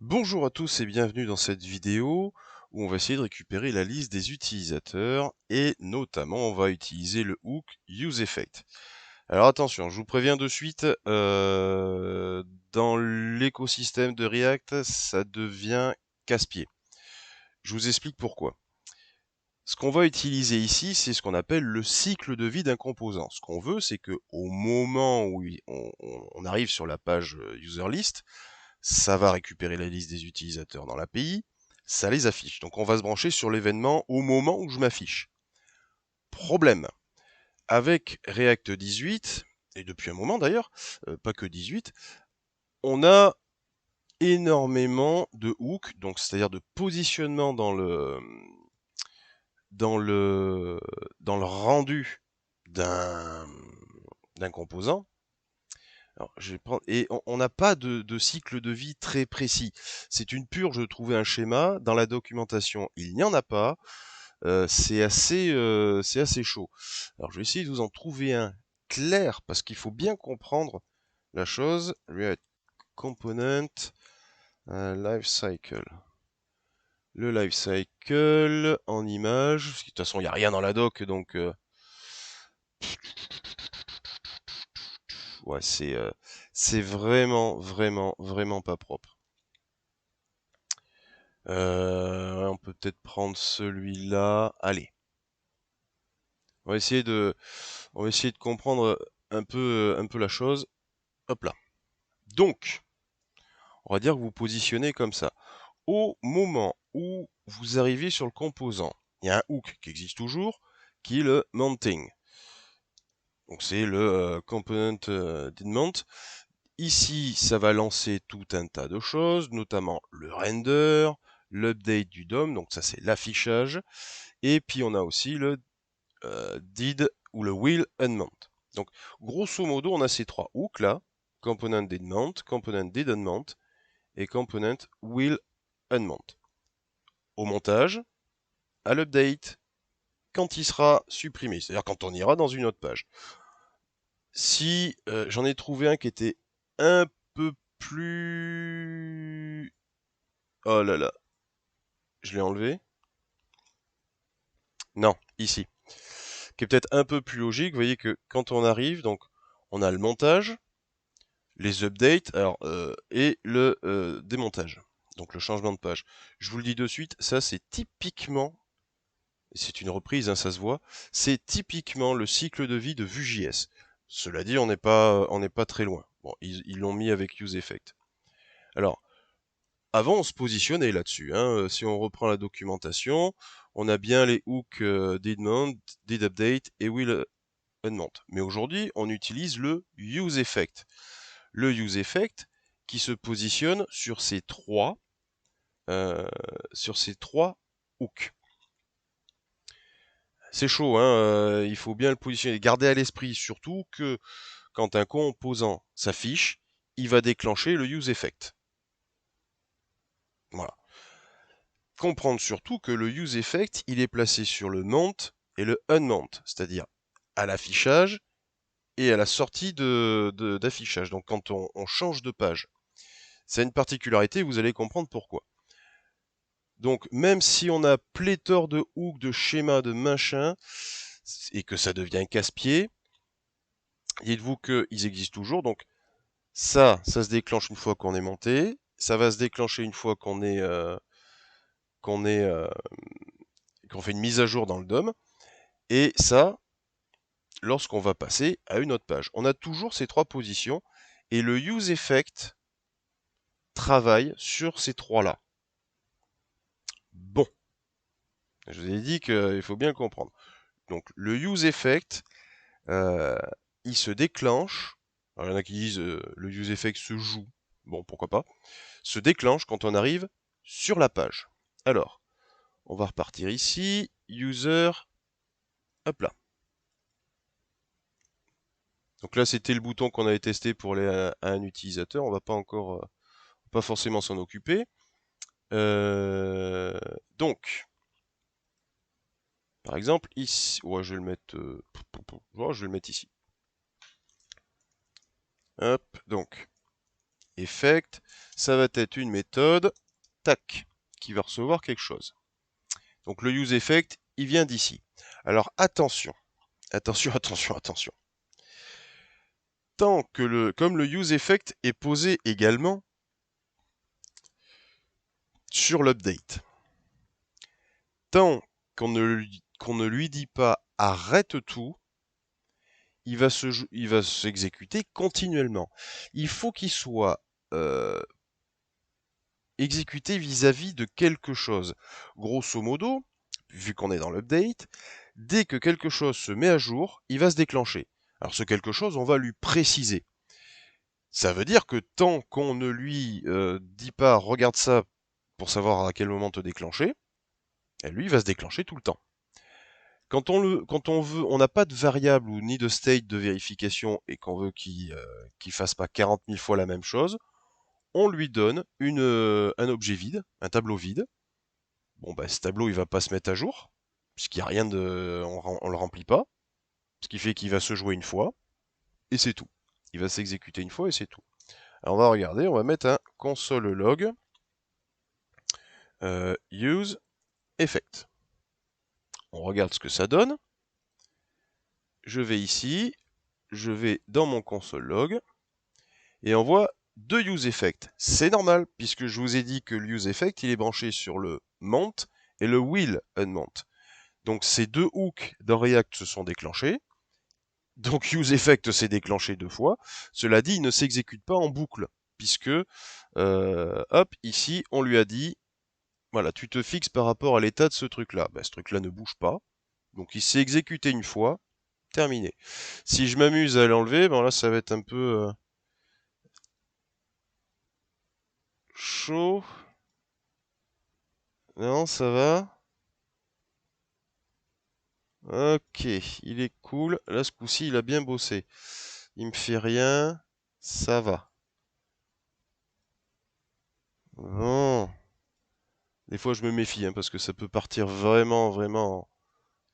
Bonjour à tous et bienvenue dans cette vidéo où on va essayer de récupérer la liste des utilisateurs et notamment on va utiliser le hook useEffect. Alors attention, je vous préviens de suite, dans l'écosystème de React, ça devient casse-pied. Je vous explique pourquoi. Ce qu'on va utiliser ici, c'est ce qu'on appelle le cycle de vie d'un composant. Ce qu'on veut, c'est que au moment où on arrive sur la page user list, ça va récupérer la liste des utilisateurs dans l'API, ça les affiche. Donc on va se brancher sur l'événement au moment où je m'affiche. Problème, avec React 18, et depuis un moment d'ailleurs, pas que 18, on a énormément de hooks, donc c'est-à-dire de positionnement dans le, dans le rendu d'un composant. Alors, je vais prendre, et on n'a pas de cycle de vie très précis. C'est une purge de trouver un schéma. Dans la documentation, il n'y en a pas. C'est assez chaud. Alors, je vais essayer de vous en trouver un clair parce qu'il faut bien comprendre la chose. React Component Life Cycle. Le life cycle en image. Parce que de toute façon, il n'y a rien dans la doc, donc ouais, c'est vraiment pas propre. Ouais, on peut peut-être prendre celui-là. Allez, on va essayer de, on va essayer de comprendre un peu la chose. Hop là. Donc, on va dire que vous positionnez comme ça. Au moment où vous arrivez sur le composant, il y a un hook qui existe toujours, qui est le mounting. Donc c'est le component did mount. Ici, ça va lancer tout un tas de choses, notamment le render, l'update du DOM, donc ça c'est l'affichage, et puis on a aussi le did ou le will unmount. Donc grosso modo, on a ces trois hooks là, component did mount, component did unmount et component will unmount. Au montage, à l'update, quand il sera supprimé, c'est-à-dire quand on ira dans une autre page. Si j'en ai trouvé un qui était un peu plus... Oh là là, je l'ai enlevé. Non, ici. Qui est peut-être un peu plus logique. Vous voyez que quand on arrive, donc on a le montage, les updates, et le démontage. Donc le changement de page. Je vous le dis de suite, ça c'est typiquement, c'est une reprise, hein, ça se voit, c'est typiquement le cycle de vie de Vue.js. Cela dit, on n'est pas très loin. Bon, ils l'ont mis avec useEffect. Alors, avant, on se positionnait là-dessus, hein. Si on reprend la documentation, on a bien les hooks did mount, did update et will unmount. Mais aujourd'hui, on utilise le useEffect. Le useEffect qui se positionne sur ces trois hooks. C'est chaud, hein, il faut bien le positionner. Gardez à l'esprit surtout que quand un composant s'affiche, il va déclencher le useEffect. Voilà. Comprendre surtout que le useEffect, il est placé sur le mount et le unmount, c'est-à-dire à l'affichage et à la sortie d'affichage. Donc quand on change de page. Ça a une particularité, vous allez comprendre pourquoi. Donc même si on a pléthore de hooks, de schémas, de machins, et que ça devient casse-pied, dites-vous qu'ils existent toujours. Donc ça se déclenche une fois qu'on est monté, ça va se déclencher une fois qu'on est, qu'on fait une mise à jour dans le DOM, et ça, lorsqu'on va passer à une autre page. On a toujours ces trois positions, et le useEffect travaille sur ces trois-là. Bon, je vous ai dit qu'il faut bien le comprendre. Donc le useEffect, euh, il se déclenche. Alors, il y en a qui disent le useEffect se joue. Bon, pourquoi pas. Se déclenche quand on arrive sur la page. Alors, on va repartir ici. User, hop là. Donc là, c'était le bouton qu'on avait testé pour à un utilisateur. On va pas encore, pas forcément s'en occuper. Donc, par exemple, ici, ouais, je vais le mettre, je vais le mettre ici. Hop, donc, effect, ça va être une méthode, tac, qui va recevoir quelque chose. Donc le use effect, il vient d'ici. Alors attention, attention. Tant que comme le use effect est posé également sur l'update, tant qu'on ne lui dit pas arrête tout, il va s'exécuter continuellement. Il faut qu'il soit exécuté vis-à-vis de quelque chose. Grosso modo, vu qu'on est dans l'update, dès que quelque chose se met à jour, il va se déclencher. Alors ce quelque chose, on va lui préciser. Ça veut dire que tant qu'on ne lui dit pas regarde ça pour savoir à quel moment te déclencher, lui il va se déclencher tout le temps. Quand on veut, on n'a pas de variable ou ni de state de vérification et qu'on veut qu'il fasse pas 40 000 fois la même chose, on lui donne un objet vide, un tableau vide. Bon, bah, ce tableau, il va pas se mettre à jour, puisqu'il n'y a rien de, on le remplit pas, ce qui fait qu'il va se jouer une fois, et c'est tout. Il va s'exécuter une fois et c'est tout. Alors on va regarder, on va mettre un console log use effect. On regarde ce que ça donne. Je vais ici, je vais dans mon console log, et on voit deux use effect. C'est normal, puisque je vous ai dit que le use effect, il est branché sur le mount et le will unmount. Donc ces deux hooks dans React se sont déclenchés. Donc useEffect s'est déclenché deux fois. Cela dit, il ne s'exécute pas en boucle, puisque, hop, ici, on lui a dit, voilà, tu te fixes par rapport à l'état de ce truc-là. Ben, ce truc-là ne bouge pas. Donc il s'est exécuté une fois, terminé. Si je m'amuse à l'enlever, ben là, ça va être un peu chaud. Non, ça va. Ok, il est cool. Là, ce coup-ci, il a bien bossé. Il me fait rien. Ça va. Bon. Des fois, je me méfie, hein, parce que ça peut partir vraiment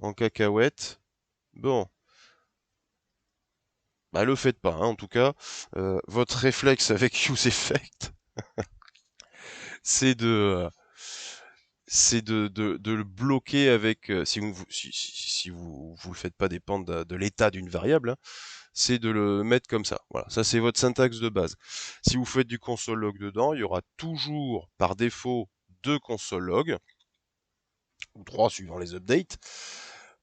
en cacahuète. Bon, bah le faites pas, hein, en tout cas. Votre réflexe avec useEffect, c'est de le bloquer avec, si vous le faites pas dépendre de l'état d'une variable, hein, c'est de le mettre comme ça. Voilà, ça c'est votre syntaxe de base. Si vous faites du console log dedans, il y aura toujours par défaut deux console log, ou trois suivant les updates,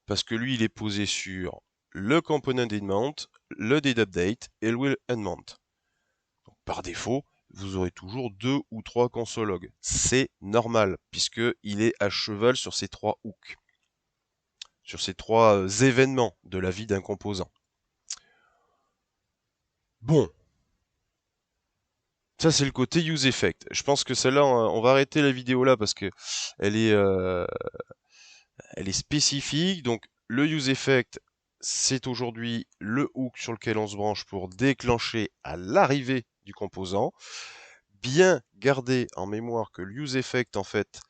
parce que lui il est posé sur le component inmount, le didUpdate et le will unmount. Donc, par défaut, vous aurez toujours deux ou trois console logs. C'est normal, puisqu'il est à cheval sur ces trois hooks, sur ces trois événements de la vie d'un composant. Bon, ça c'est le côté useEffect. Je pense que celle-là, on va arrêter la vidéo là parce que elle est spécifique. Donc le useEffect, c'est aujourd'hui le hook sur lequel on se branche pour déclencher à l'arrivée du composant. Bien garder en mémoire que le useEffect, en fait,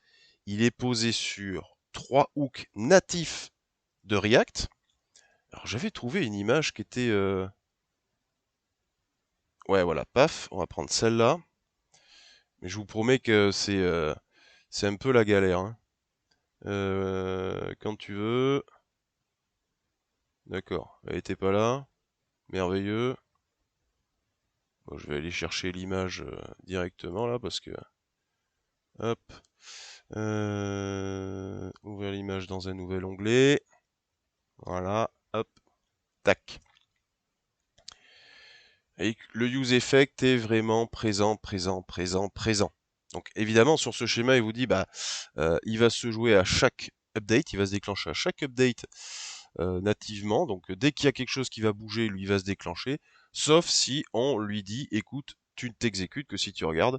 il est posé sur trois hooks natifs de React. Alors j'avais trouvé une image qui était... Ouais, voilà, paf, on va prendre celle-là. Mais je vous promets que c'est un peu la galère, hein. Quand tu veux... D'accord, elle était pas là. Merveilleux. Bon, je vais aller chercher l'image directement là parce que... Hop. Ouvrir l'image dans un nouvel onglet. Voilà. Hop. Tac. Et le useEffect est vraiment présent. Donc évidemment, sur ce schéma, il vous dit, bah, il va se jouer à chaque update, il va se déclencher à chaque update nativement. Donc dès qu'il y a quelque chose qui va bouger, lui, il va se déclencher. Sauf si on lui dit, écoute, tu ne t'exécutes que si tu regardes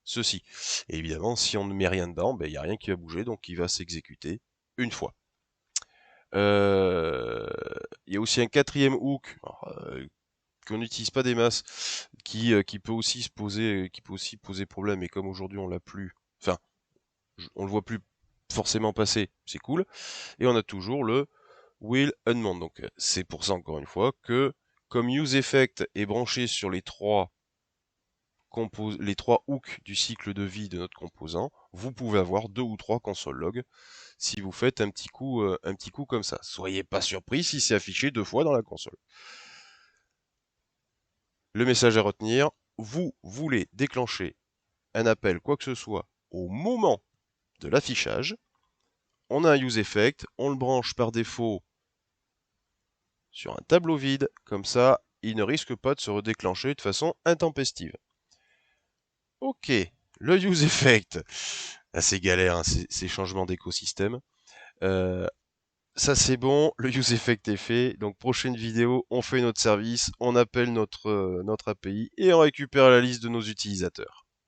ceci. Et évidemment, si on ne met rien dedans, ben, il n'y a rien qui va bouger, donc il va s'exécuter une fois. Il y a aussi un quatrième hook qu'on n'utilise pas des masses, qui peut aussi poser problème. Et comme aujourd'hui on l'a plus, enfin, on le voit plus forcément passer, c'est cool. Et on a toujours le will unmount. Donc c'est pour ça encore une fois que comme useEffect est branché sur les trois les 3 hooks du cycle de vie de notre composant, vous pouvez avoir 2 ou 3 console log si vous faites un petit coup comme ça. Soyez pas surpris si c'est affiché 2 fois dans la console. Le message à retenir, vous voulez déclencher un appel, quoi que ce soit, au moment de l'affichage. On a un useEffect, on le branche par défaut sur un tableau vide, comme ça, il ne risque pas de se redéclencher de façon intempestive. Ok, le useEffect, c'est galère, hein, ces changements d'écosystème. Ça c'est bon, le useEffect est fait. Donc prochaine vidéo, on fait notre service, on appelle notre API et on récupère la liste de nos utilisateurs.